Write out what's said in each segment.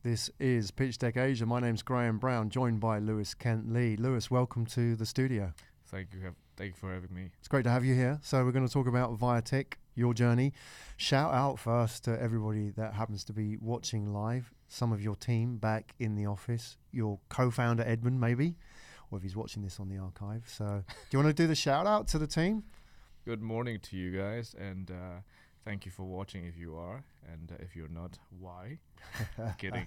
This is Pitchdeck Asia. My name's Graham Brown, joined by Lewis Kent Lee. Lewis, welcome to the studio. Thank you for having me. It's great to have you here. So we're going to talk about Viatick, your journey. Shout out first to everybody that happens to be watching live, some of your team back in the office, your co-founder Edmund maybe, or if he's watching this on the archive. So do you want to do the shout out to the team? Good morning to you guys, and thank you for watching if you are, and if you're not, why? Kidding.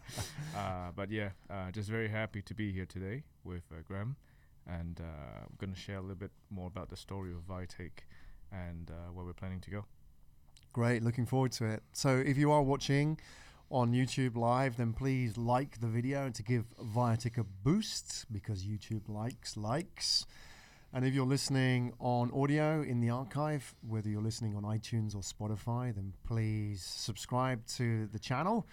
But yeah, just very happy to be here today with Graham, and I'm going to share a little bit more about the story of Viatick and where we're planning to go. Great, looking forward to it. So if you are watching on YouTube Live, then please like the video and to give Viatick a boost, because YouTube likes. And if you're listening on audio in the archive, whether you're listening on iTunes or Spotify, then please subscribe to the channel.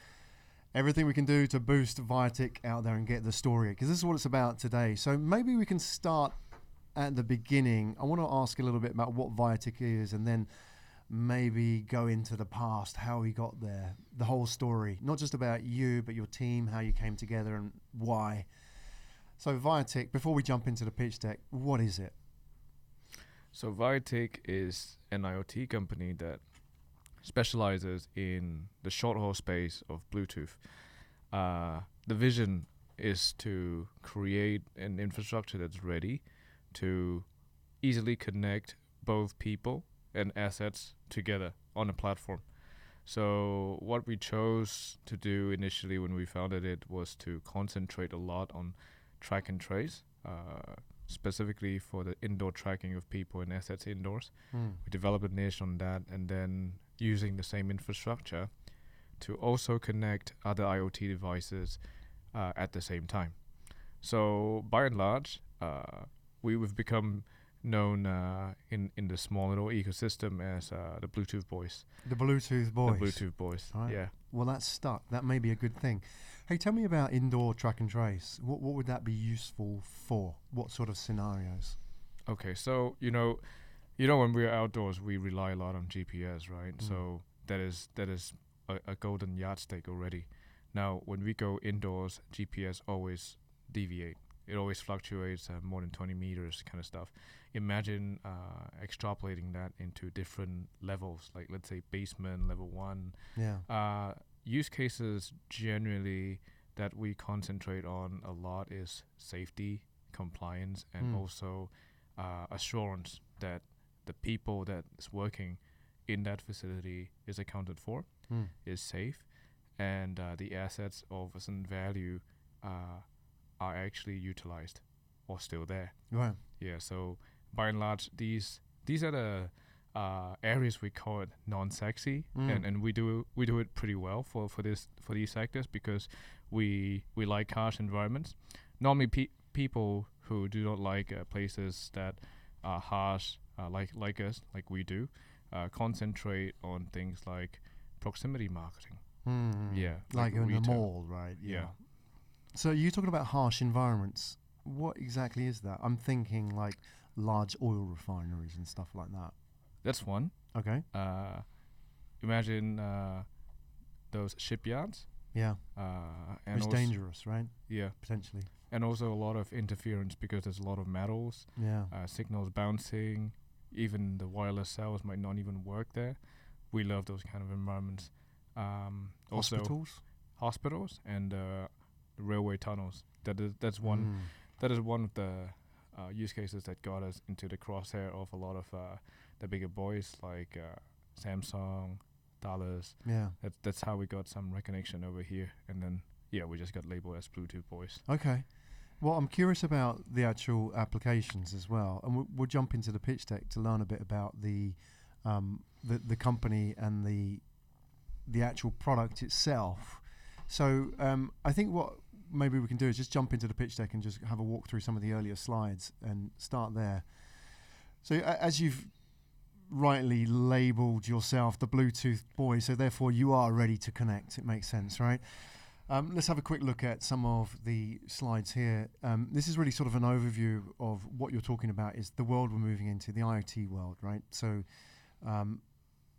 Everything we can do to boost Viatick out there and get the story, because this is what it's about today. So maybe we can start at the beginning. I want to ask a little bit about what Viatick is, and then maybe go into the past, how we got there, the whole story, not just about you, but your team, how you came together and why. So Viatick, before we jump into the pitch deck, what is it? So Viatick is an IoT company that specializes in the short haul space of Bluetooth. The vision is to create an infrastructure that's ready to easily connect both people and assets together on a platform. So what we chose to do initially when we founded it was to concentrate a lot on track and trace, specifically for the indoor tracking of people and assets indoors. We developed a niche on that, and then using the same infrastructure to also connect other IoT devices at the same time. So by and large, we've become known in the small little ecosystem as the Bluetooth boys. The Bluetooth boys. The Bluetooth boys, right. Yeah. Well, that's stuck. That may be a good thing. Hey, tell me about indoor track and trace. What would that be useful for? What sort of scenarios? Okay, so you know when we're outdoors, we rely a lot on GPS, right? So that is a golden yardstick already. Now, when we go indoors, GPS always deviate. It always fluctuates more than 20 meters, kind of stuff. Imagine extrapolating that into different levels, like let's say basement, level 1. Yeah. Use cases generally that we concentrate on a lot is safety, compliance, and also assurance that the people that is working in that facility is accounted for, is safe, and the assets of a certain value are actually utilized or still there. Right. Yeah. So by and large, these are the areas we call it non-sexy, and we do it pretty well for these sectors, because we like harsh environments. Normally, people who do not like places that are harsh, like us, like we do, concentrate on things like proximity marketing. Yeah, like in retail. the mall, right? Yeah. So you're talking about harsh environments. What exactly is that? I'm thinking like large oil refineries and stuff like that. That's one. Okay. Imagine those shipyards. Yeah. And it's dangerous, right? Yeah. Potentially. And also a lot of interference, because there's a lot of metals. Yeah. Signals bouncing. Even the wireless cells might not even work there. We love those kind of environments. Also hospitals and railway tunnels. That's one. That is one of the use cases that got us into the crosshair of a lot of the bigger boys like Samsung, Thales. Yeah. That's how we got some recognition over here, and then we just got labeled as Bluetooth boys. Okay. Well, I'm curious about the actual applications as well, and we'll jump into the pitch deck to learn a bit about the company and the actual product itself. So I think what maybe we can do is just jump into the pitch deck and just have a walk through some of the earlier slides and start there. So as you've rightly labeled yourself the Bluetooth boy, so therefore you are ready to connect. It makes sense, right? Let's have a quick look at some of the slides here. This is really sort of an overview of what you're talking about, is the world we're moving into, the IoT world, right? So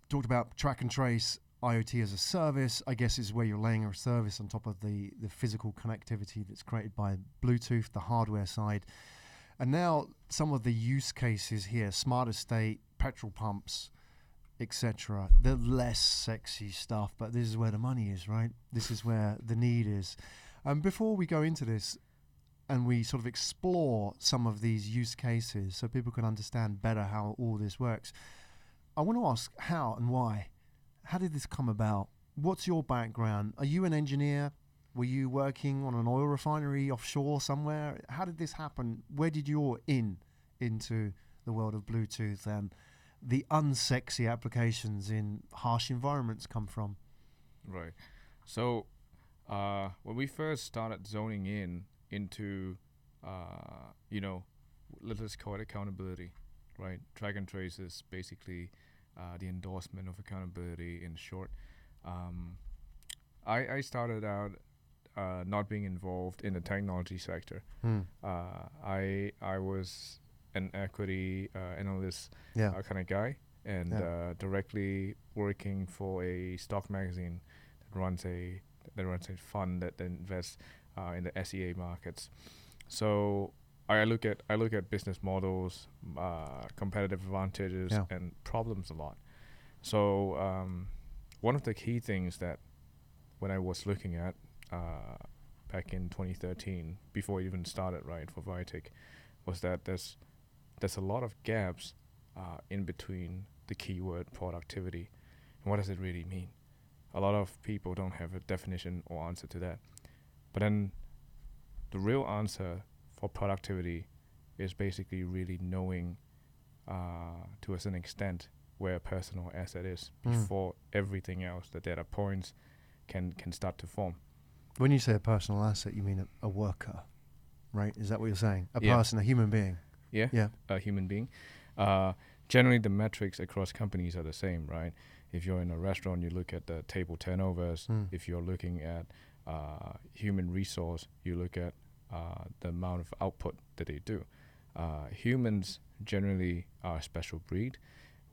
talked about track and trace IoT as a service, I guess, is where you're laying a service on top of the physical connectivity that's created by Bluetooth, the hardware side. And now some of the use cases here, smart estate, petrol pumps, etc., the less sexy stuff, but this is where the money is, right? This is where the need is. Before we go into this and we sort of explore some of these use cases so people can understand better how all this works, I want to ask how and why. How did this come about? What's your background? Are you an engineer? Were you working on an oil refinery offshore somewhere? How did this happen? Where did your into the world of Bluetooth and the unsexy applications in harsh environments come from? Right. So when we first started zoning into, let's call it accountability, right? Track and trace is basically the endorsement of accountability in short. I started out not being involved in the technology sector. I was an equity analyst kind of guy, and directly working for a stock magazine that runs a fund that invests in the SEA markets. So I look at business models, competitive advantages, and problems a lot. So one of the key things that when I was looking at back in 2013, before it even started, right, for Viatick, was that there's a lot of gaps in between the keyword productivity. And what does it really mean? A lot of people don't have a definition or answer to that. But then the real answer for productivity is basically really knowing to a certain extent where a personal asset is before everything else, the data points, can start to form. When you say a personal asset, you mean a worker, right? Is that what you're saying? A person, a human being? Yeah, a human being. Generally, the metrics across companies are the same, right? If you're in a restaurant, you look at the table turnovers. If you're looking at human resource, you look at the amount of output that they do. Humans generally are a special breed.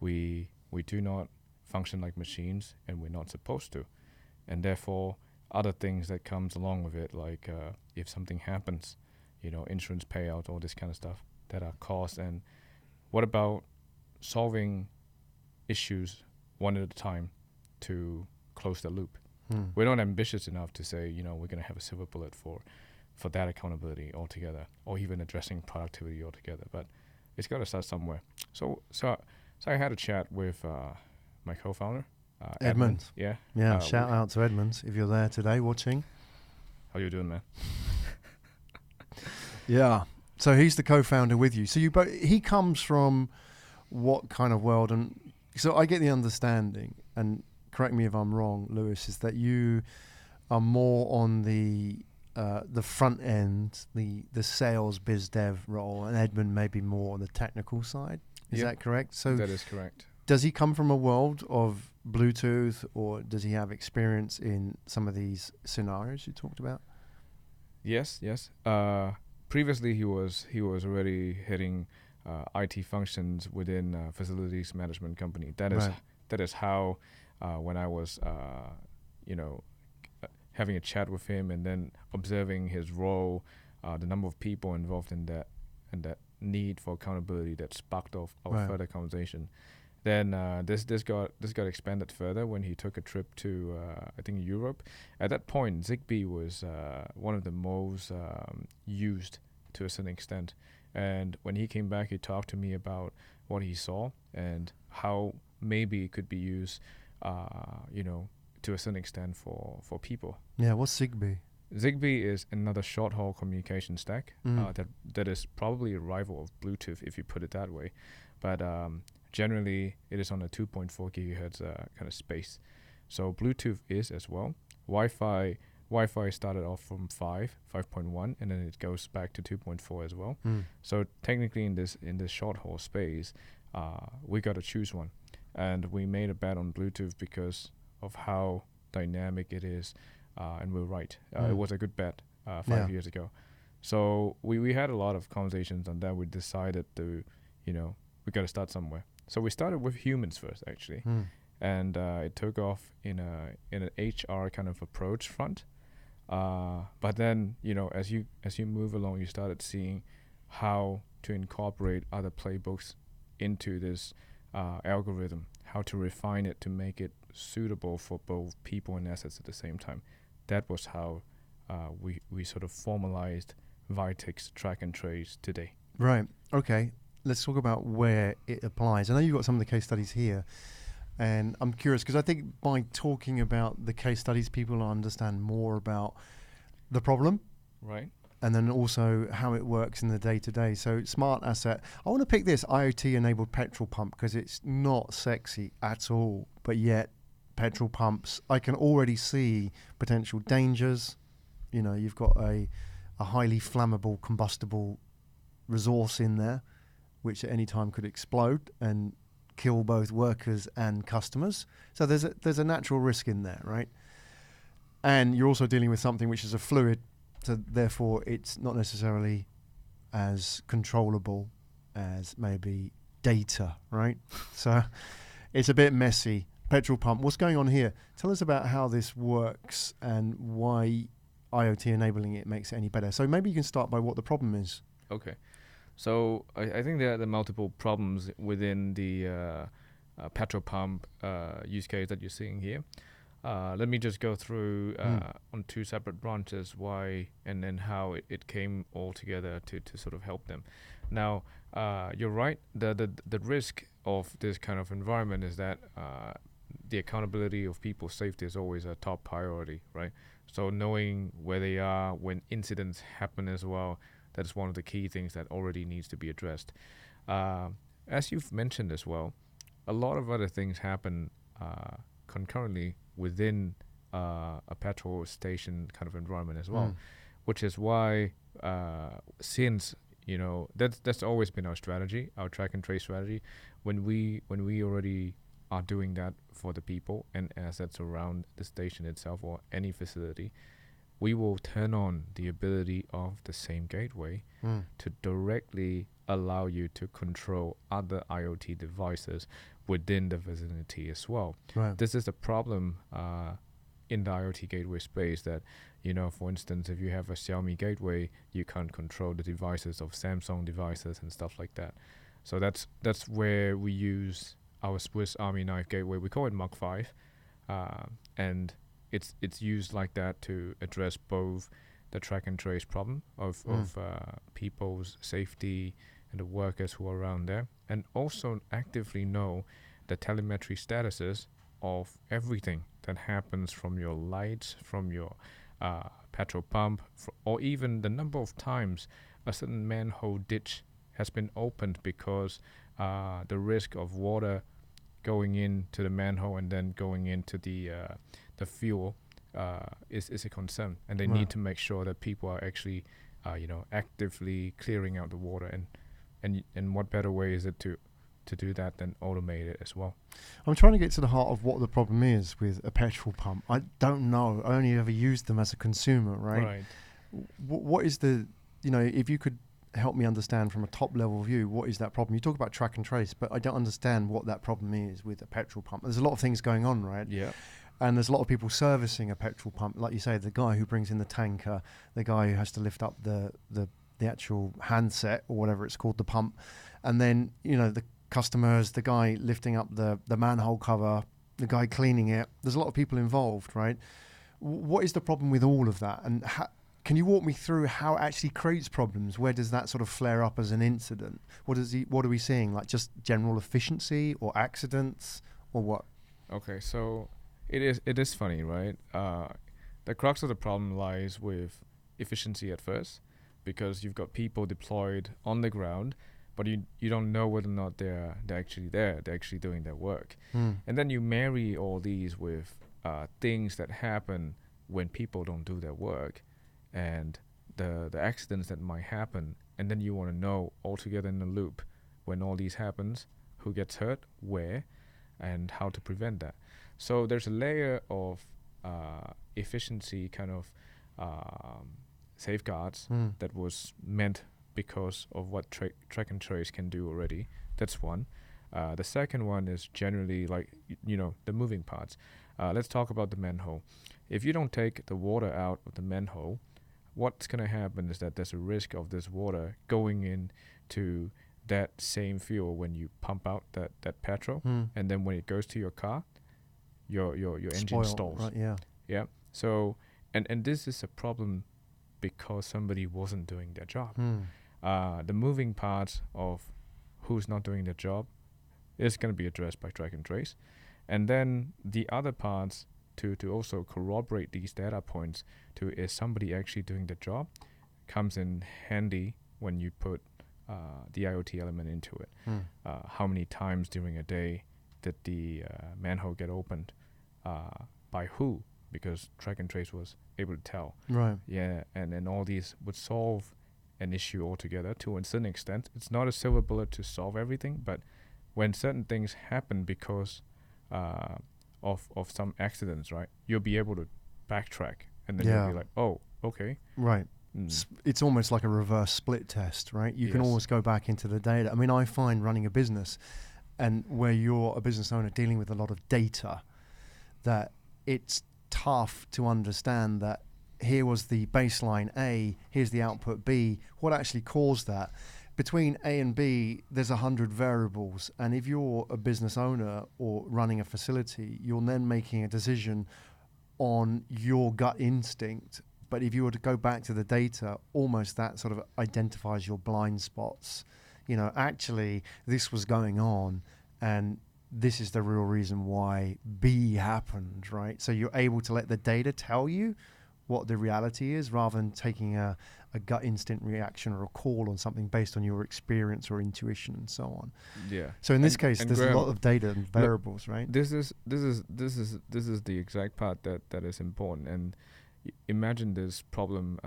We do not function like machines, and we're not supposed to. And therefore, other things that comes along with it, like if something happens, insurance payouts, all this kind of stuff that are costs. And what about solving issues one at a time to close the loop? We're not ambitious enough to say, we're going to have a silver bullet for that accountability altogether, or even addressing productivity altogether. But it's got to start somewhere. So I had a chat with my co-founder, Edmund. Yeah. Shout out to Edmund if you're there today watching. How you doing, man? Yeah. So he's the co-founder with you. So he comes from what kind of world? And so I get the understanding, and correct me if I'm wrong, Lewis, is that you are more on the front end, the sales biz dev role, and Edmund maybe more on the technical side. Is that correct? So that is correct. Does he come from a world of Bluetooth, or does he have experience in some of these scenarios you talked about? Yes. Previously, he was already hitting IT functions within a facilities management company. That is how when I was having a chat with him and then observing his role, the number of people involved in that, and that need for accountability that sparked off our further conversation. Then this got expanded further when he took a trip to I think Europe. At that point, Zigbee was one of the most used to a certain extent. And when he came back, he talked to me about what he saw and how maybe it could be used, to a certain extent for people. Yeah, what's Zigbee? Zigbee is another short-haul communication stack that is probably a rival of Bluetooth, if you put it that way. But generally, it is on a 2.4 gigahertz kind of space. So Bluetooth is as well. Wi-Fi started off from 5.1, and then it goes back to 2.4 as well. So technically, in this short-haul space, we got to choose one. And we made a bet on Bluetooth because of how dynamic it is. And we're right. It was a good bet 5 years ago. So we had a lot of conversations on that. We decided to, we got to start somewhere. So we started with humans first, actually. and it took off in an HR kind of approach front. But then, as you move along, you started seeing how to incorporate other playbooks into this algorithm, how to refine it to make it suitable for both people and assets at the same time. That was how we sort of formalized Viatick's track and trace today. Right. Okay. Let's talk about where it applies. I know you've got some of the case studies here, and I'm curious because I think by talking about the case studies, people understand more about the problem, Right. and then also how it works in the day-to-day. So smart asset. I want to pick this IoT-enabled petrol pump because it's not sexy at all, but yet petrol pumps, I can already see potential dangers. You've got a highly flammable, combustible resource in there, which at any time could explode and kill both workers and customers. So there's a natural risk in there, right? And you're also dealing with something which is a fluid, so therefore it's not necessarily as controllable as maybe data, right? So it's a bit messy. Petrol pump, what's going on here? Tell us about how this works and why IoT enabling it makes it any better. So maybe you can start by what the problem is. Okay. So I think there are the multiple problems within the petrol pump use case that you're seeing here. Let me just go through on two separate branches why and then how it came all together to sort of help them. Now, you're right. The risk of this kind of environment is that the accountability of people's safety is always a top priority, right? So knowing where they are when incidents happen as well, that is one of the key things that already needs to be addressed. As you've mentioned as well, a lot of other things happen concurrently within a petrol station kind of environment as well, which is why since that's always been our strategy, our track and trace strategy. When we already are doing that for the people and assets around the station itself or any facility, we will turn on the ability of the same gateway to directly allow you to control other IoT devices within the vicinity as well. Right. This is a problem in the IoT gateway space that, for instance, if you have a Xiaomi gateway, you can't control the devices of Samsung devices and stuff like that. So that's where we use our Swiss Army knife gateway. We call it Mach 5, and it's used like that to address both the track and trace problem of people's safety and the workers who are around there, and also actively know the telemetry statuses of everything that happens from your lights, from your petrol pump, or even the number of times a certain manhole ditch has been opened because the risk of water going into the manhole and then going into the fuel is a concern, and they need to make sure that people are actually actively clearing out the water, and what better way is it to do that than automate it as well. I'm trying to get to the heart of what the problem is with a petrol pump. I don't know. I only ever used them as a consumer, right? What is the, if you could help me understand from a top level view, what is that problem? You talk about track and trace, but I don't understand what that problem is with a petrol pump. There's a lot of things going on, right? Yeah. And there's a lot of people servicing a petrol pump. Like you say, the guy who brings in the tanker, the guy who has to lift up the actual handset or whatever it's called, the pump. And then, the customers, the guy lifting up the manhole cover, the guy cleaning it. There's a lot of people involved, right? What is the problem with all of that? And can you walk me through how it actually creates problems? Where does that sort of flare up as an incident? What are we seeing? Like just general efficiency or accidents or what? Okay, so it is funny, right? The crux of the problem lies with efficiency at first, because you've got people deployed on the ground, but you don't know whether or not they're actually there. They're actually doing their work. And then you marry all these with things that happen when people don't do their work, and the accidents that might happen, and then you want to know altogether in the loop when all these happens, who gets hurt, where, and how to prevent that. So there's a layer of efficiency kind of safeguards that was meant because of what track and trace can do already. That's one. The second one is generally like the moving parts. Let's talk about the manhole. If you don't take the water out of the manhole, what's going to happen is that there's a risk of this water going into that same fuel when you pump out that petrol, and then when it goes to your car, your engine stalls. Right, yeah. Yeah. So and this is a problem because somebody wasn't doing their job. The moving parts of who's not doing their job is going to be addressed by track and trace, and then the other parts to also corroborate these data points to is somebody actually doing the job comes in handy when you put the IoT element into it. How many times during a day did the manhole get opened? By who? Because track and trace was able to tell. Right. Yeah, and all these would solve an issue altogether to a certain extent. It's not a silver bullet to solve everything, but when certain things happen because of some accidents, right, you'll be able to backtrack, and then you'll be like, oh, okay. Right. It's almost like a reverse split test, right? You can always go back into the data. I mean, I find running a business and where you're a business owner dealing with a lot of data, that it's tough to understand that here was the baseline A, here's the output B, what actually caused that. Between A and B, there's 100 variables, and if you're a business owner or running a facility, you're then making a decision on your gut instinct. But if you were to go back to the data, almost that sort of identifies your blind spots. Actually, this was going on, and this is the real reason why B happened, right? So you're able to let the data tell you what the reality is rather than taking a gut instinct reaction or a call on something based on your experience or intuition and so on. Yeah. So in this case, there's Graham, a lot of data and variables, right? This is the exact part that is important. And imagine this problem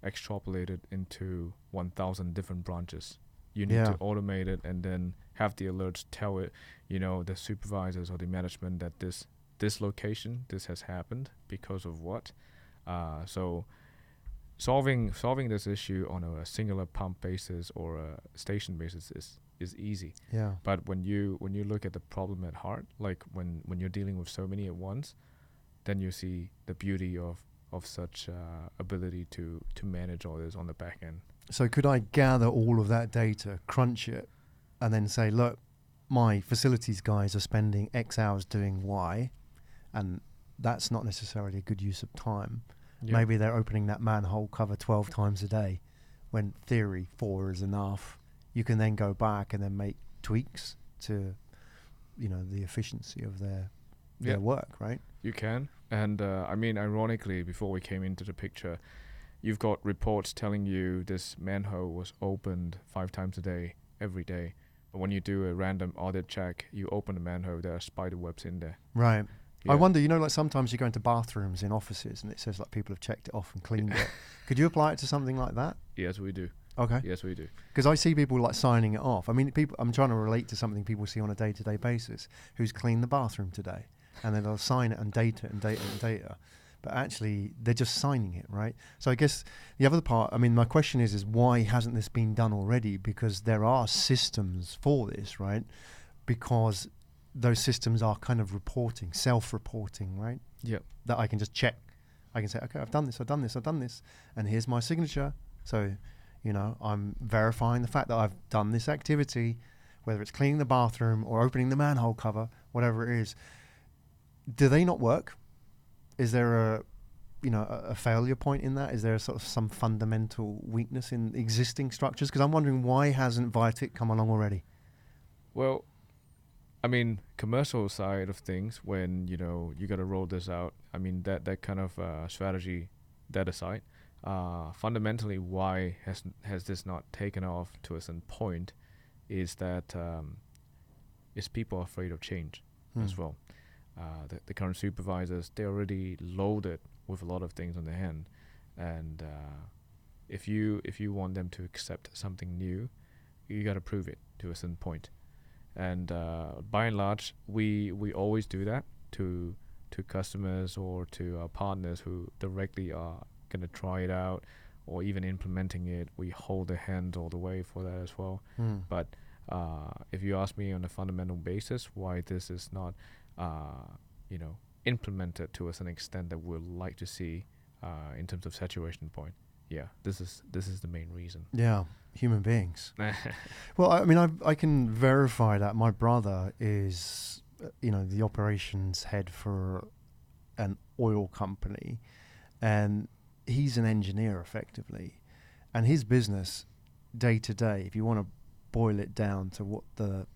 extrapolated into 1,000 different branches. You need to automate it and then have the alerts tell it, the supervisors or the management that this location, this has happened because of what. So solving this issue on a singular pump basis or a station basis is easy. Yeah. But when you look at the problem at heart, like when you're dealing with so many at once, then you see the beauty of such ability to manage all this on the back end. So could I gather all of that data, crunch it, and then say, look, my facilities guys are spending X hours doing Y, and that's not necessarily a good use of time. Yeah. Maybe they're opening that manhole cover 12 times a day, when theory 4 is enough. You can then go back and then make tweaks to, the efficiency of their work, right? You can. And ironically, before we came into the picture, you've got reports telling you this manhole was opened 5 times a day, every day. But when you do a random audit check, you open the manhole, there are spider webs in there. Right. Yeah. I wonder, like sometimes you go into bathrooms in offices and it says like people have checked it off and cleaned it. Could you apply it to something like that? Yes, we do. Okay. Yes, we do. Because I see people like signing it off. I mean, I'm trying to relate to something people see on a day-to-day basis. Who's cleaned the bathroom today? And then they'll sign it and date it and date it and data. But actually, they're just signing it, right? So I guess the other part, my question is why hasn't this been done already? Because there are systems for this, right? Because those systems are kind of reporting, self-reporting, right? Yep. That I can just check. I can say, okay, I've done this, and here's my signature. So, I'm verifying the fact that I've done this activity, whether it's cleaning the bathroom or opening the manhole cover, whatever it is. Do they not work? Is there a failure point in that? Is there sort of some fundamental weakness in existing structures? Because I'm wondering why hasn't Viatick come along already? Well, commercial side of things, when you got to roll this out. That kind of strategy, that aside, fundamentally, why has this not taken off to a certain point? Is that is people afraid of change as well. The current supervisors, they're already loaded with a lot of things on their hand, and if you want them to accept something new, you got to prove it to a certain point. And by and large, we always do that to customers or to our partners who directly are going to try it out or even implementing it. We hold their hand all the way for that as well. But If you ask me on a fundamental basis why this is not, implemented to an extent that we'd like to see in terms of saturation point, yeah, this is the main reason. Yeah, human beings. Well, I mean, I can verify that my brother is, the operations head for an oil company, and he's an engineer effectively, and his business day to day, if you want to boil it down to what the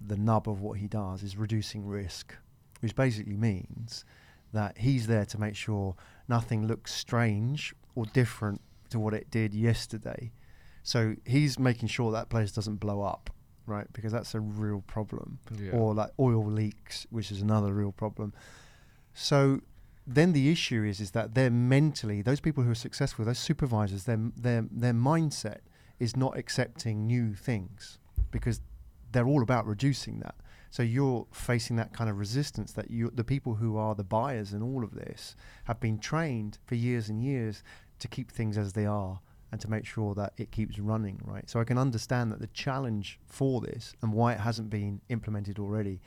nub of what he does, is reducing risk, which basically means that he's there to make sure nothing looks strange or different to what it did yesterday. So he's making sure that place doesn't blow up, right? Because that's a real problem. Yeah. Or like oil leaks, which is another real problem. So then the issue is that they're mentally, those people who are successful, those supervisors, their mindset is not accepting new things because they're all about reducing that. So you're facing that kind of resistance that the people who are the buyers in all of this have been trained for years and years to keep things as they are and to make sure that it keeps running, right? So I can understand that the challenge for this and why it hasn't been implemented already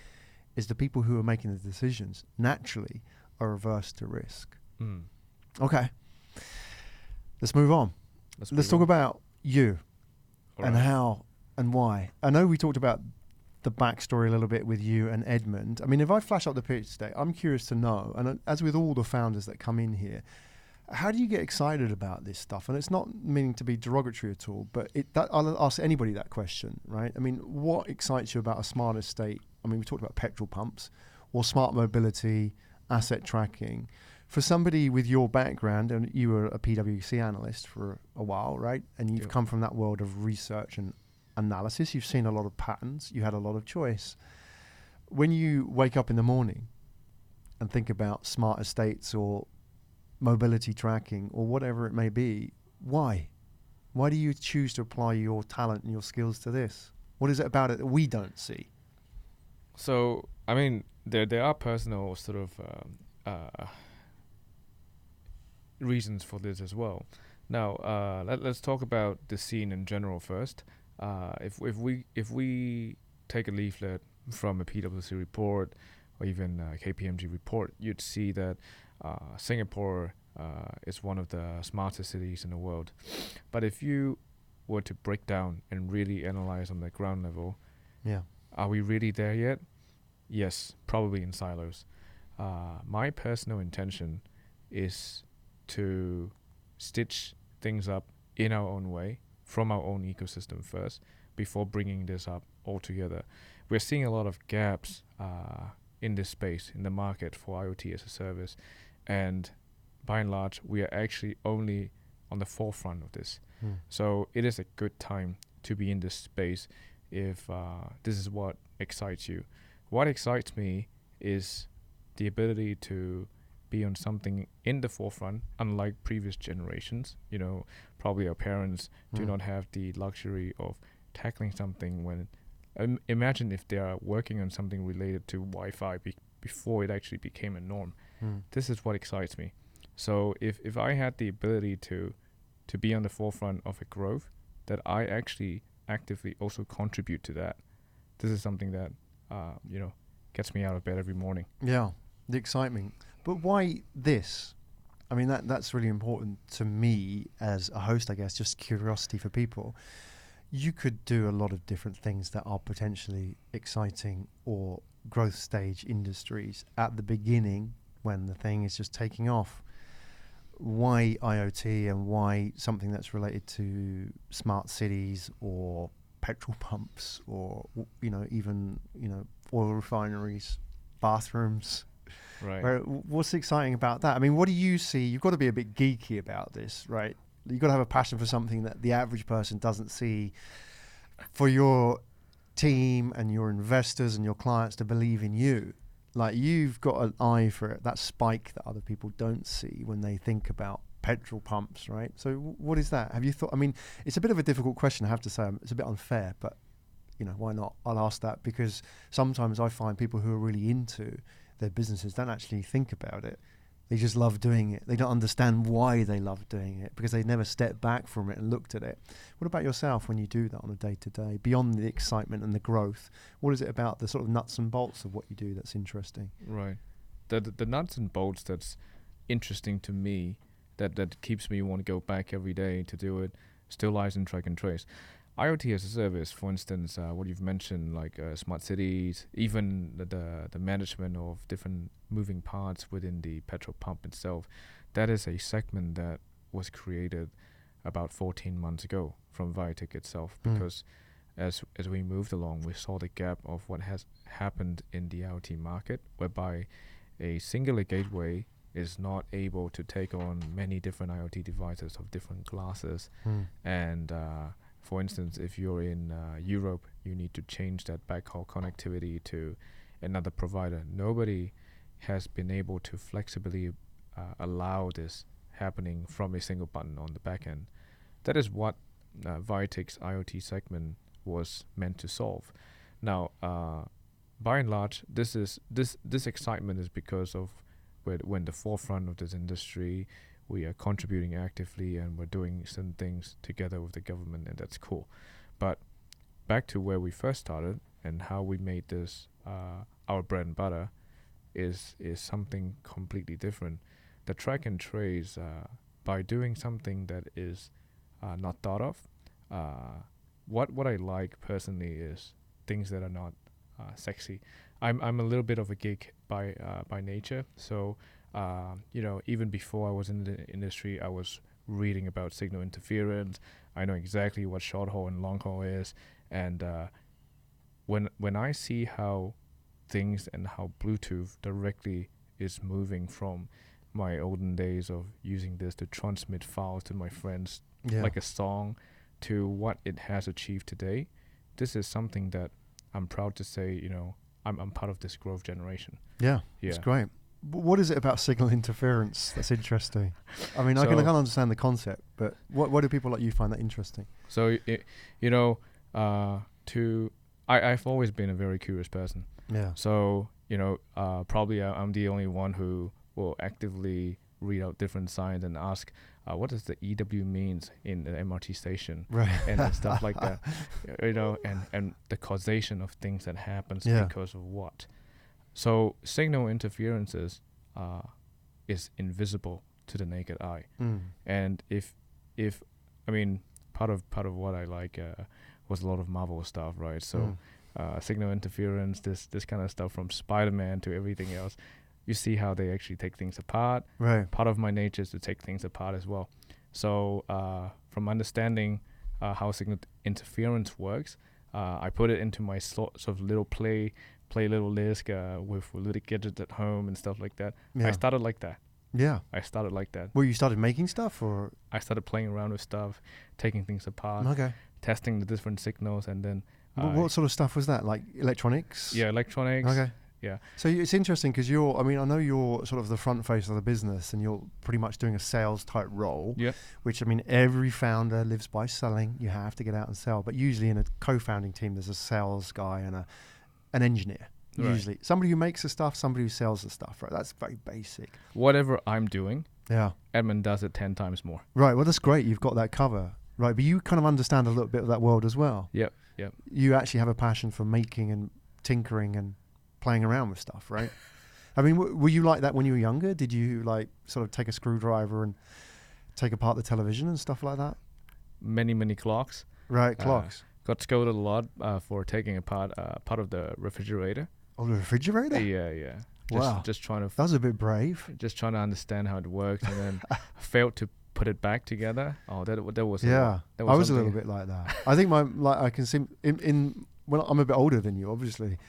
is the people who are making the decisions naturally are averse to risk. Okay. Let's move on. Let's talk about you and how and why. I know we talked about the backstory a little bit with you and Edmund. I mean, if I flash up the pitch deck, I'm curious to know, and as with all the founders that come in here, how do you get excited about this stuff? And it's not meaning to be derogatory at all, but I'll ask anybody that question, right? I mean, what excites you about a smart estate? I mean, we talked about petrol pumps or smart mobility, asset tracking. For somebody with your background, and you were a PwC analyst for a while, right? And you've come from that world of research and analysis. You've seen a lot of patterns. You had a lot of choice. When you wake up in the morning and think about smart estates or mobility tracking or whatever it may be, why? Why do you choose to apply your talent and your skills to this? What is it about it that we don't see? So, I mean, there are personal sort of reasons for this as well. Now, let's talk about the scene in general first. If we take a leaflet from a PwC report or even a KPMG report, you'd see that Singapore is one of the smartest cities in the world. But if you were to break down and really analyze on the ground level, are we really there yet? Yes, probably in silos. My personal intention is to stitch things up in our own way, from our own ecosystem first, before bringing this up all together. We're seeing a lot of gaps in this space, in the market for IoT as a service. And by and large, we are actually only on the forefront of this. So it is a good time to be in this space if this is what excites you. What excites me is the ability to be on something in the forefront, unlike previous generations. Probably our parents do not have the luxury of tackling something when, imagine if they are working on something related to Wi-Fi before it actually became a norm. This is what excites me. So if I had the ability to be on the forefront of a growth, that I actually actively also contribute to that, this is something that, gets me out of bed every morning. Yeah, the excitement. But why this? I mean, that's really important to me as a host, I guess, just curiosity for people. You could do a lot of different things that are potentially exciting or growth stage industries at the beginning when the thing is just taking off. Why IoT and why something that's related to smart cities or petrol pumps or, even, oil refineries, bathrooms? Right. What's exciting about that? I mean, what do you see? You've got to be a bit geeky about this, right? You've got to have a passion for something that the average person doesn't see. For your team and your investors and your clients to believe in you, like you've got an eye for it, that spike that other people don't see when they think about petrol pumps, right? So what is that? Have you thought? I mean, it's a bit of a difficult question, I have to say. It's a bit unfair, but why not? I'll ask that because sometimes I find people who are really into their businesses don't actually think about it. They just love doing it. They don't understand why they love doing it because they never stepped back from it and looked at it. What about yourself when you do that on a day-to-day? Beyond the excitement and the growth, what is it about the sort of nuts and bolts of what you do that's interesting? Right. The nuts and bolts that's interesting to me, that keeps me want to go back every day to do it, still lies in track and trace. IoT as a service, for instance, what you've mentioned, like smart cities, even the management of different moving parts within the petrol pump itself, that is a segment that was created about 14 months ago from Viatick itself, because as we moved along, we saw the gap of what has happened in the IoT market, whereby a singular gateway is not able to take on many different IoT devices of different classes. And for instance, if you're in Europe, you need to change that backhaul connectivity to another provider. Nobody has been able to flexibly allow this happening from a single button on the back end. That is what Viatick's IoT segment was meant to solve. Now, by and large, this excitement is because of we're in the forefront of this industry. We are contributing actively, and we're doing some things together with the government, and that's cool. But back to where we first started and how we made this our bread and butter is something completely different. The track and trace, by doing something that is not thought of. What I like personally is things that are not sexy. I'm a little bit of a geek by nature, so even before I was in the industry, I was reading about signal interference. I know exactly what short haul and long haul is, and when I see how things and how Bluetooth directly is moving from my olden days of using this to transmit files to my friends, like a song, to what it has achieved today, this is something that I'm proud to say, I'm part of this growth generation. Yeah. It's great. What is it about signal interference that's interesting? I mean, I can understand the concept, but what do people like you find that interesting? So, I've always been a very curious person. Yeah. So, probably I'm the only one who will actively read out different signs and ask, what does the EW means in the MRT station, right? and stuff like that, and the causation of things that happens because of what. So signal interferences is invisible to the naked eye, and if I mean part of what I like was a lot of Marvel stuff, right? So signal interference, this kind of stuff, from Spider-Man to everything else. You see how they actually take things apart. Right. Part of my nature is to take things apart as well. So from understanding how signal interference works, I put it into my sort of little play little list with little gadgets at home and stuff like that. Yeah. I started like that. Yeah. I started like that. Well, you started making stuff, or? I started playing around with stuff, taking things apart, testing the different signals, and then... what sort of stuff was that? Like electronics? Yeah, electronics. Okay. Yeah. So it's interesting because I know you're sort of the front face of the business, and you're pretty much doing a sales type role. Yeah. Which, I mean, every founder lives by selling. You have to get out and sell. But usually in a co-founding team, there's a sales guy and an engineer. Right. Usually somebody who makes the stuff, somebody who sells the stuff. Right. That's very basic. Whatever I'm doing, yeah, Edmund does it 10 times more. Right. Well, that's great. You've got that cover. Right. But you kind of understand a little bit of that world as well. Yep. You actually have a passion for making and tinkering and playing around with stuff, right? I mean, were you like that when you were younger? Did you like sort of take a screwdriver and take apart the television and stuff like that? Many clocks. Right, clocks. Got scolded a lot for taking apart part of the refrigerator. Oh, the refrigerator? Yeah. Wow. Just trying to... That was a bit brave. Just trying to understand how it works, and then failed to put it back together. Oh, that was... Yeah, I was a little bit like that. I think I can see when I'm a bit older than you, obviously.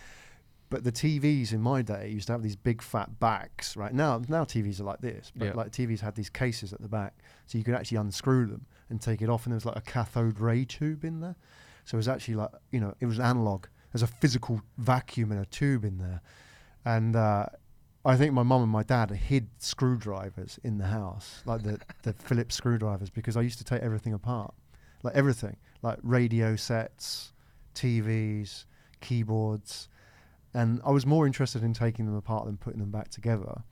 But the TVs in my day used to have these big fat backs, right? Now TVs are like this, but like TVs had these cases at the back, so you could actually unscrew them and take it off, and there was like a cathode ray tube in there. So it was actually like, it was analog. There's a physical vacuum in a tube in there. And I think my mum and my dad hid screwdrivers in the house, like the Phillips screwdrivers, because I used to take everything apart, like everything, like radio sets, TVs, keyboards. And I was more interested in taking them apart than putting them back together.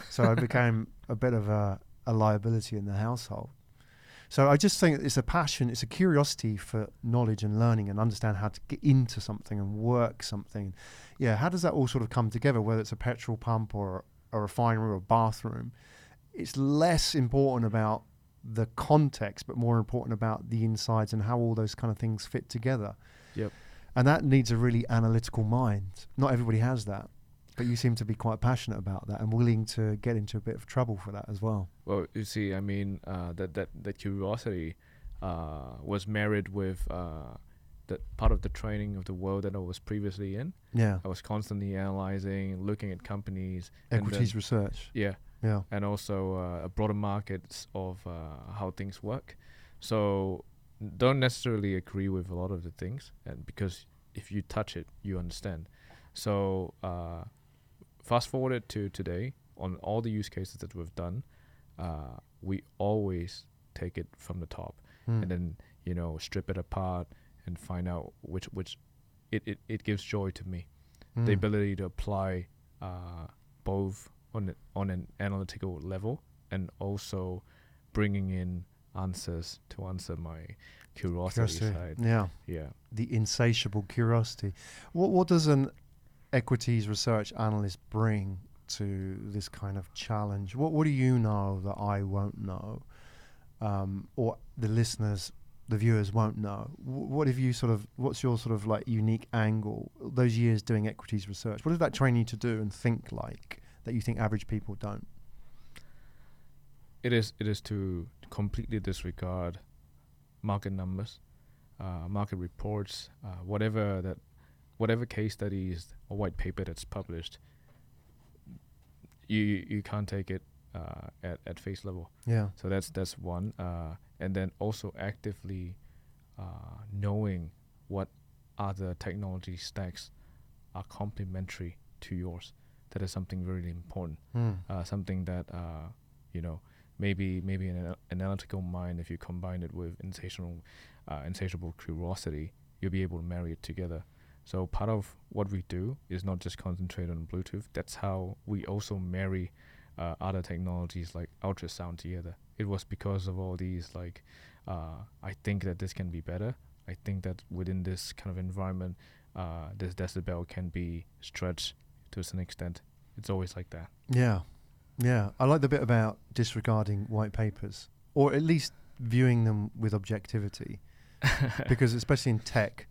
So I became a bit of a liability in the household. So I just think it's a passion, it's a curiosity for knowledge and learning and understand how to get into something and work something. Yeah, how does that all sort of come together, whether it's a petrol pump or a refinery or a bathroom? It's less important about the context, but more important about the insides and how all those kind of things fit together. Yep. And that needs a really analytical mind. Not everybody has that, but you seem to be quite passionate about that and willing to get into a bit of trouble for that as well. Well, you see, I mean, that curiosity was married with that part of the training of the world that I was previously in. Yeah. I was constantly analyzing, looking at companies. Equities research. Yeah. Yeah. And also a broader markets of how things work. So don't necessarily agree with a lot of the things, and because if you touch it, you understand. So fast forward it to today, on all the use cases that we've done, we always take it from the top and then, strip it apart and find out which it gives joy to me. The ability to apply both on an analytical level and also bringing in answers to answer my curiosity side. Yeah. Yeah. The insatiable curiosity. What does an equities research analyst bring to this kind of challenge? What do you know that I won't know, or the listeners, the viewers won't know? What's your sort of like unique angle? Those years doing equities research, what did that train you to do and think like that you think average people don't? It is to completely disregard market numbers, market reports, whatever case studies or white paper that's published. You can't take it at face level. Yeah. So that's one, and then also actively knowing what other technology stacks are complementary to yours. That is something really important. Something that maybe an analytical mind, if you combine it with insatiable curiosity, you'll be able to marry it together. So part of what we do is not just concentrate on Bluetooth. That's how we also marry other technologies like ultrasound together. It was because of all these, I think that this can be better. I think that within this kind of environment, this decibel can be stretched to some extent. It's always like that. Yeah. Yeah. I like the bit about disregarding white papers, or at least viewing them with objectivity. Because especially in tech,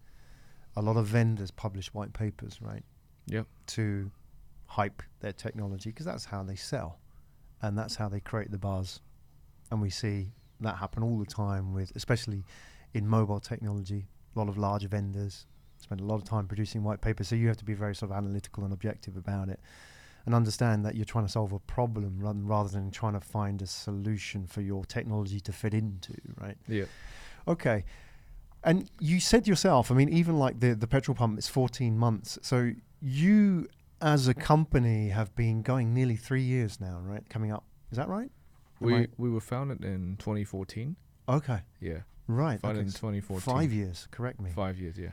a lot of vendors publish white papers, right? Yep. To hype their technology, because that's how they sell and that's how they create the buzz. And we see that happen all the time with, especially in mobile technology, a lot of large vendors spend a lot of time producing white papers. So you have to be very sort of analytical and objective about it and understand that you're trying to solve a problem rather than trying to find a solution for your technology to fit into, right? Yeah. Okay. And you said yourself, I mean, even like the petrol pump, it's 14 months. So you as a company have been going nearly 3 years now, right? Coming up. Is that right? We were founded in 2014. Okay. Yeah. Right. Founded Okay. in 2014. 5 years, correct me. 5 years, yeah.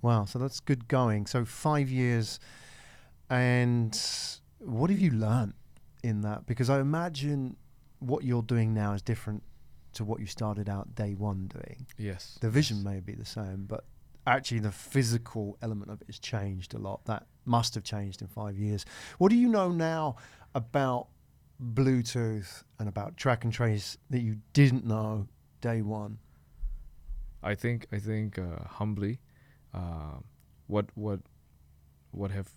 Wow. So that's good going. So 5 years. And what have you learned in that? Because I imagine what you're doing now is different to what you started out day one doing. Yes. The vision may be the same, but actually the physical element of it has changed a lot. That must have changed in 5 years. What do you know now about Bluetooth and about track and trace that you didn't know day one? I think humbly, what have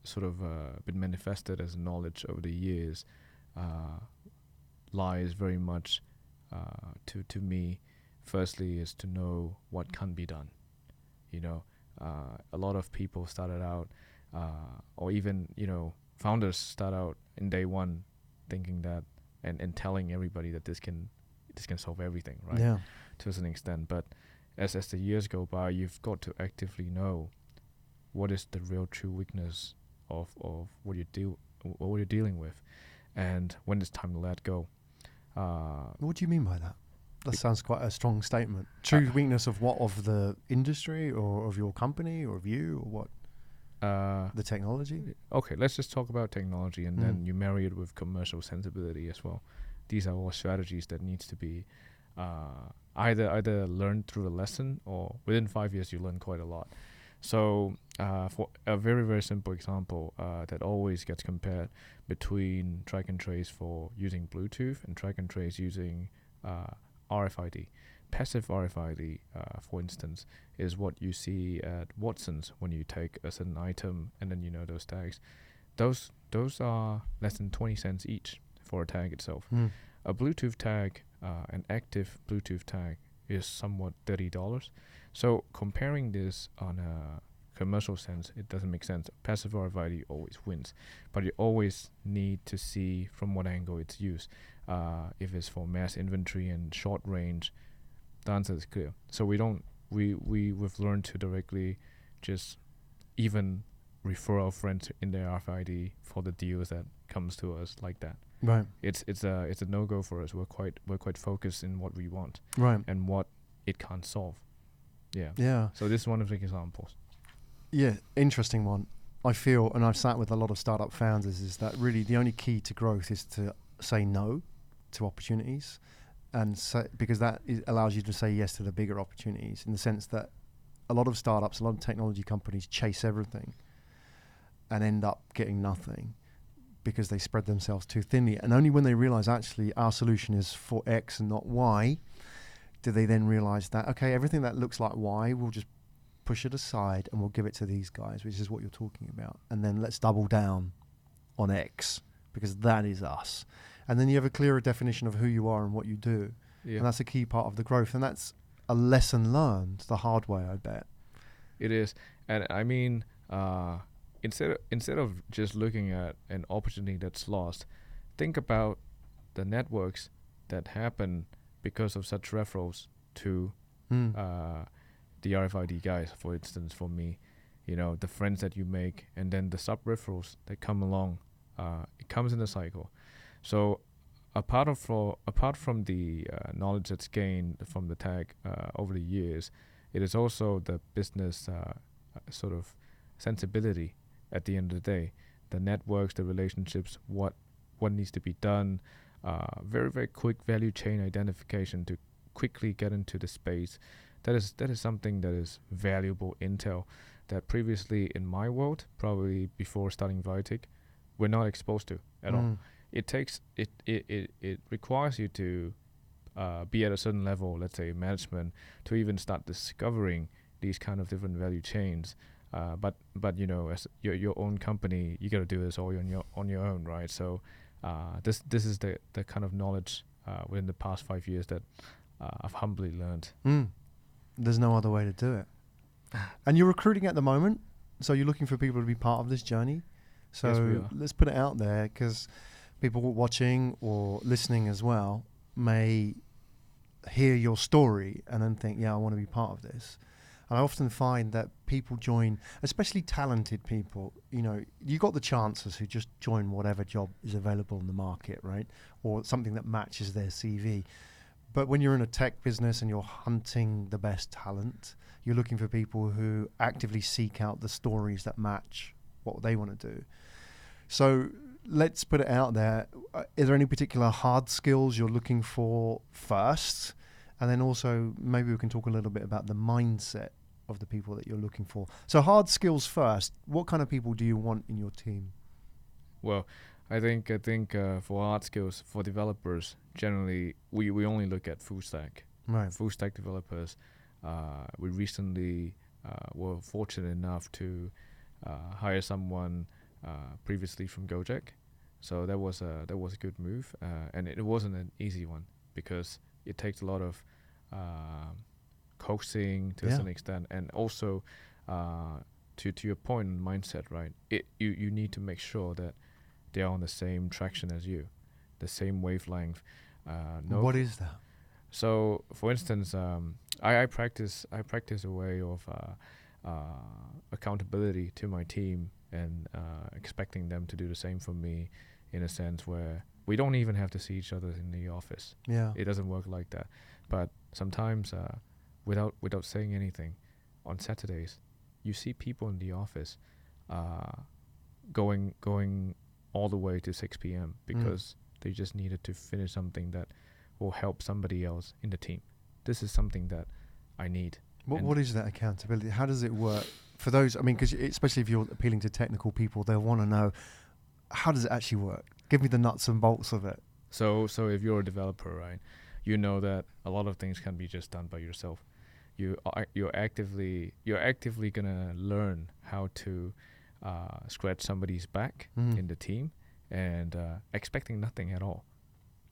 sort of been manifested as knowledge over the years lies very much to me. Firstly, is to know what can be done. A lot of people started out, or even founders start out in day one, thinking that and telling everybody that this can solve everything, right? Yeah. To a certain extent, but as the years go by, you've got to actively know what is the real true weakness of what you're dealing with, and when it's time to let go. What do you mean by that? That sounds quite a strong statement. True weakness of what? Of the industry or of your company or of you or what? The technology? Okay, let's just talk about technology, and then you marry it with commercial sensibility as well. These are all strategies that needs to be either learned through a lesson, or within 5 years you learn quite a lot. So for a very, very simple example that always gets compared between track and trace for using Bluetooth and track and trace using RFID. Passive RFID, for instance, is what you see at Watson's when you take a certain item and then you know those tags. Those are less than 20 cents each for a tag itself. A Bluetooth tag, an active Bluetooth tag, is somewhat $30. So comparing this on a commercial sense, it doesn't make sense. Passive RFID always wins, but you always need to see from what angle it's used. If it's for mass inventory and short range, the answer is clear. So we've learned to directly just even refer our friends in their RFID for the deals that comes to us like that. Right. It's a no-go for us. We're quite focused in what we want, right, and what it can't solve. Yeah. Yeah. So this is one of the examples. Yeah, interesting one. I feel, and I've sat with a lot of startup founders, is that really the only key to growth is to say no to opportunities, and because that allows you to say yes to the bigger opportunities, in the sense that a lot of startups, a lot of technology companies chase everything and end up getting nothing because they spread themselves too thinly. And only when they realize actually our solution is for X and not Y, do they then realize that, okay, everything that looks like Y, we'll just push it aside and we'll give it to these guys, which is what you're talking about. And then let's double down on X, because that is us. And then you have a clearer definition of who you are and what you do. Yeah. And that's a key part of the growth. And that's a lesson learned the hard way, I bet. It is. And I mean, instead of just looking at an opportunity that's lost, think about the networks that happen because of such referrals to the RFID guys, for instance, for me. You know, the friends that you make, and then the sub-referrals that come along. It comes in a cycle. So apart from the knowledge that's gained from the tag over the years, it is also the business sort of sensibility at the end of the day. The networks, the relationships, what needs to be done, very, very quick value chain identification to quickly get into the space. That is something that is valuable intel that previously in my world, probably before starting Viatick, we're not exposed to at all. It requires you to be at a certain level, let's say management, to even start discovering these kind of different value chains. But you know, as your own company, you got to do this all on your own, right? So this is the kind of knowledge within the past 5 years that I've humbly learned. There's no other way to do it. And you're recruiting at the moment, so you're looking for people to be part of this journey. So yes, we are. Let's put it out there, because people watching or listening as well may hear your story and then think, yeah, I want to be part of this. And I often find that people join, especially talented people, you know, you got the chances who just join whatever job is available in the market, right? Or something that matches their CV. But when you're in a tech business and you're hunting the best talent, you're looking for people who actively seek out the stories that match what they want to do. So let's put it out there. Is there any particular hard skills you're looking for first? And then also maybe we can talk a little bit about the mindset of the people that you're looking for. So hard skills first. What kind of people do you want in your team? Well, I think for hard skills, for developers, generally we only look at full stack. Right. Full stack developers. We recently were fortunate enough to hire someone previously from Gojek, so that was a good move, and it wasn't an easy one because it takes a lot of coaxing to a certain extent, and also to your point on mindset, right? You need to make sure that they are on the same traction as you, the same wavelength. What is that? So, for instance, I practice a way of accountability to my team, and expecting them to do the same for me, in a sense where we don't even have to see each other in the office. Yeah, it doesn't work like that. But sometimes, without saying anything, on Saturdays, you see people in the office going all the way to 6 p.m. because they just needed to finish something that will help somebody else in the team. This is something that I need. What is that accountability? How does it work for those? I mean, because especially if you're appealing to technical people, they'll want to know, how does it actually work? Give me the nuts and bolts of it. So if you're a developer, right, you know that a lot of things can be just done by yourself. You're actively gonna learn how to scratch somebody's back in the team, and expecting nothing at all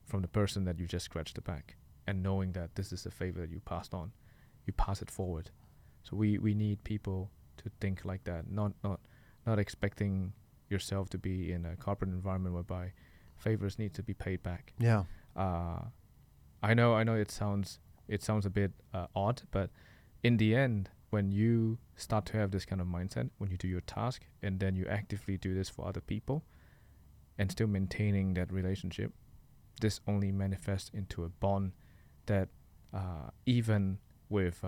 from the person that you just scratched the back, and knowing that this is a favor that you passed on, you pass it forward. So we need people to think like that, not expecting yourself to be in a corporate environment whereby favors need to be paid back. Yeah. I know it sounds a bit odd, but in the end, when you start to have this kind of mindset, when you do your task and then you actively do this for other people and still maintaining that relationship, this only manifests into a bond that even with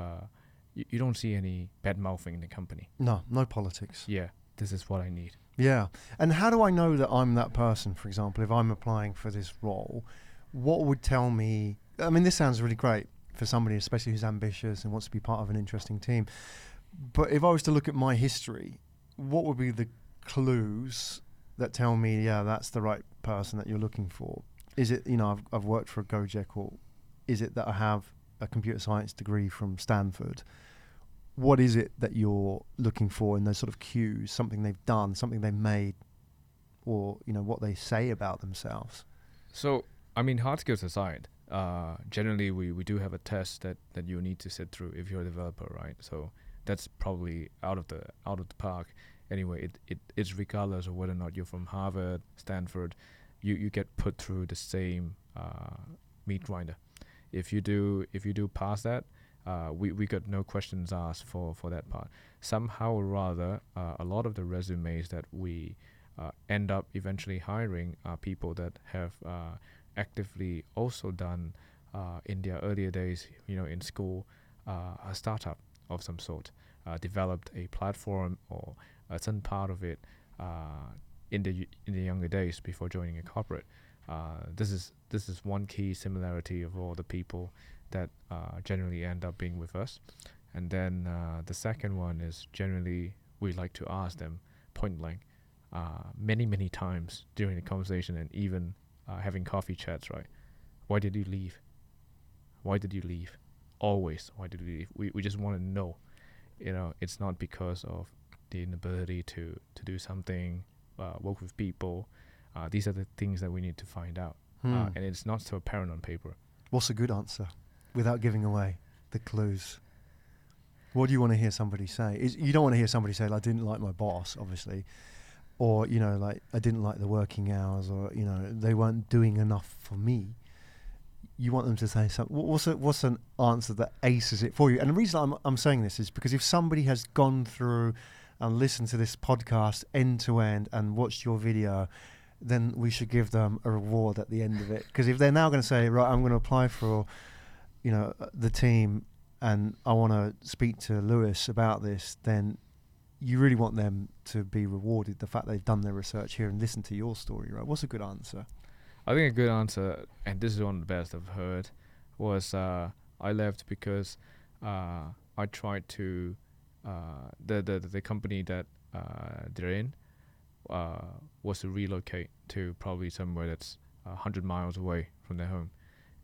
you don't see any bad mouthing in the company. No politics. Yeah, this is what I need. Yeah. And how do I know that I'm that person, for example, if I'm applying for this role? What would tell me, I mean, this sounds really great for somebody, especially who's ambitious and wants to be part of an interesting team. But if I was to look at my history, what would be the clues that tell me, yeah, that's the right person that you're looking for? Is it, I've worked for a Gojek, or is it that I have a computer science degree from Stanford? What is it that you're looking for in those sort of cues, something they've done, something they made, or, what they say about themselves? So, I mean, hard skills aside, generally we do have a test that you need to sit through if you're a developer, right? So that's probably out of the park. Anyway, it's regardless of whether or not you're from Harvard, Stanford, you get put through the same meat grinder. If you do pass that, we got no questions asked for that part. Somehow or rather, a lot of the resumes that we end up eventually hiring are people that have actively also done in their earlier days, in school, a startup of some sort, developed a platform or some part of it in the younger days before joining a corporate. This is one key similarity of all the people that generally end up being with us. And then the second one is generally we like to ask them point blank many times during the conversation, and even having coffee chats, right? Why did you leave? Always, why did you leave? We just want to know. It's not because of the inability to do something, work with people. These are the things that we need to find out. And it's not so apparent on paper. What's a good answer without giving away the clues? What do you want to hear somebody say? You don't want to hear somebody say, I didn't like my boss, obviously. Or, I didn't like the working hours, or, they weren't doing enough for me. You want them to say something. What's an answer that aces it for you? And the reason I'm saying this is because if somebody has gone through and listened to this podcast end to end and watched your video, then we should give them a reward at the end of it. Because if they're now going to say, right, I'm going to apply for, the team, and I want to speak to Lewis about this, then you really want them to be rewarded, the fact they've done their research here and listened to your story, right? What's a good answer? I think a good answer, and this is one of the best I've heard, was I left because I tried to the company that they're in was to relocate to probably somewhere that's 100 miles away from their home,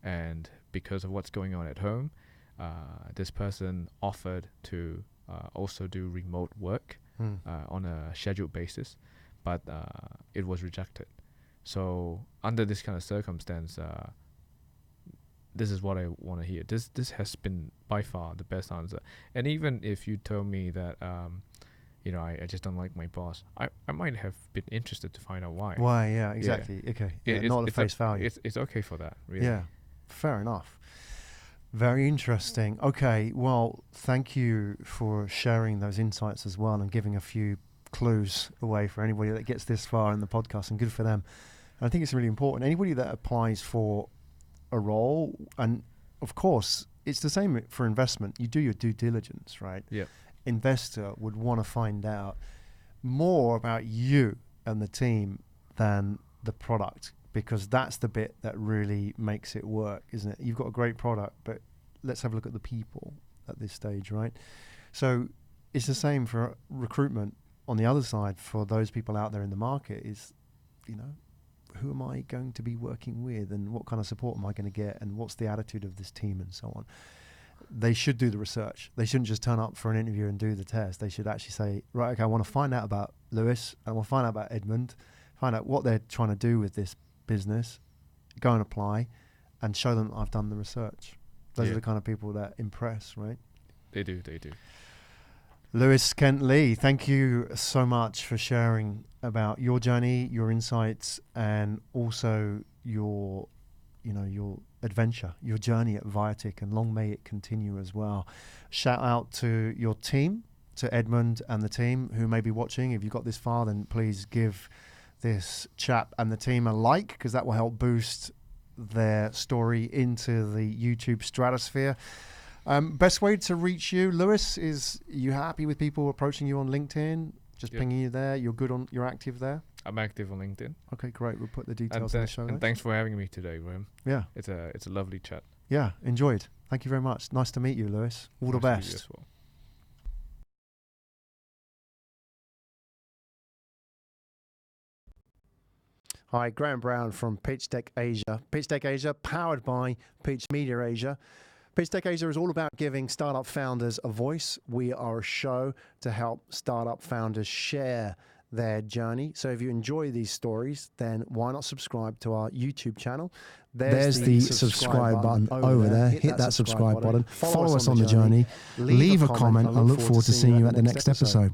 and because of what's going on at home, this person offered to also do remote work on a scheduled basis, but it was rejected. So under this kind of circumstance, this is what I want to hear. This has been by far the best answer. And even if you told me that, I just don't like my boss, I might have been interested to find out why. Why? Yeah, exactly. Yeah. Okay. Yeah, not at face value. It's okay for that, really. Yeah, fair enough. Very interesting. Okay, well, thank you for sharing those insights as well and giving a few clues away for anybody that gets this far in the podcast, and good for them. And I think it's really important. Anybody that applies for a role, and of course, it's the same for investment. You do your due diligence, right? Yeah. Investor would want to find out more about you and the team than the product, because that's the bit that really makes it work, isn't it? You've got a great product, but let's have a look at the people at this stage, right? So it's the same for recruitment on the other side. For those people out there in the market, is, you know, who am I going to be working with, and what kind of support am I going to get, and what's the attitude of this team, and so on. They should do the research. They shouldn't just turn up for an interview and do the test. They should actually say, right, okay, I want to find out about Lewis, I want to find out about Edmund, find out what they're trying to do with this business, go and apply, and show them I've done the research. Those are the kind of people that impress, right? They do. Lewis Kent Lee, thank you so much for sharing about your journey, your insights, and also your adventure, your journey at Viatick, and long may it continue as well. Shout out to your team, to Edmund and the team who may be watching. If you got this far, then please give this chap and the team a like, because that will help boost their story into the YouTube stratosphere. Best way to reach you, Lewis, is you happy with people approaching you on LinkedIn? Just pinging you there? You're active there? I'm active on LinkedIn. Okay, great. We'll put the details in the show notes. And thanks for having me today, Graham. Yeah. It's a lovely chat. Yeah, enjoyed. Thank you very much. Nice to meet you, Lewis. All the best. Nice to meet you as well. Hi, Graham Brown from Pitchdeck Asia. Pitchdeck Asia, powered by Pitch Media Asia. Pitchdeck Asia is all about giving startup founders a voice. We are a show to help startup founders share their journey. So if you enjoy these stories, then why not subscribe to our YouTube channel? There's the subscribe button over there. Hit that subscribe button. Follow us on the journey. Leave a comment. I look forward to seeing you at the next episode.